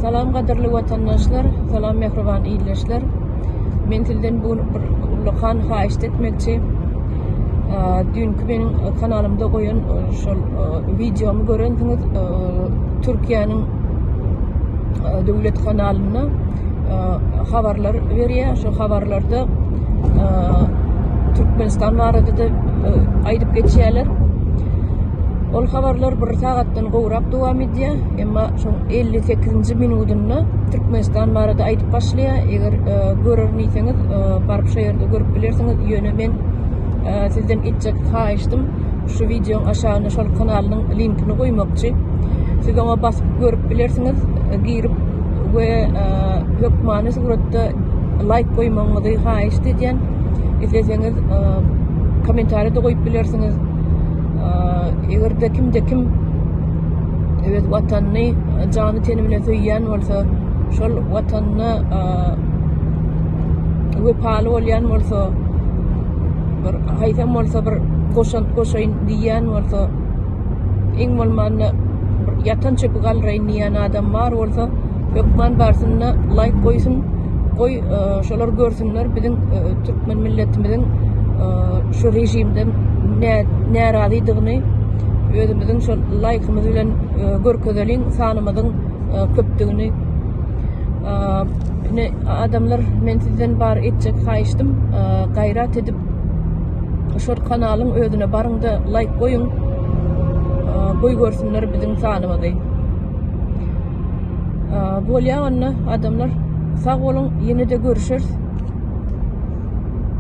Salam gaderli vatandaşlar, salam mehriban iyleşler. Men tilden bu Ullakan Haýyşt etmekçi. Dünkü benim kanalımda koyun şol videomu görensiniz. Türkiýanyň döwlet kanalyna habarlar berýär. Şu habarlarda Türkmenistan barada da aýdyp geçýärler. Ol habarlar bir sagatdan gowrak dowam edýär, emma şu 58-nji minutunda Türkmenistan barada aýdyp başlaýar. Eger görürniňiz, baryp şu ýerde görüp bilersiňiz, ýöne men sizden etjek haýyşdym. Şu videoň aşagyna şol kanalynyň linkini goýmakçy. Siz ona basyp görüp bilersiňiz, girip we ýokmany suratda like goýmaňyzy haýyşt edýän. Izleseňiz kommentariýa goýup bilersiňiz. Eger de kim evet watanny jany teni bilen söýýän bolsa, şol watanny wepaly bolýan bolsa, bir haýsam bolsa bir goşaýyn diýen bolsa, iň bolmanda yatan çöpü galraýyn diýen adam bar bolsa, ýokman barsyna like goýsun, şolar görsünler biziň türkmen milletimiziň şu rejimden närazydygyny, özümiziň şol like'ymyz bilen görkezeliň sanymyzyň köpdigini. Adamlar men sizden bar etjek haýyşdym, gaýrat edip şol kanalyň özüne barynda like goýun, goý görsünler biziň sanymyzy. Bolýan adamlar, sag bolun, ýene-de görüşeriz.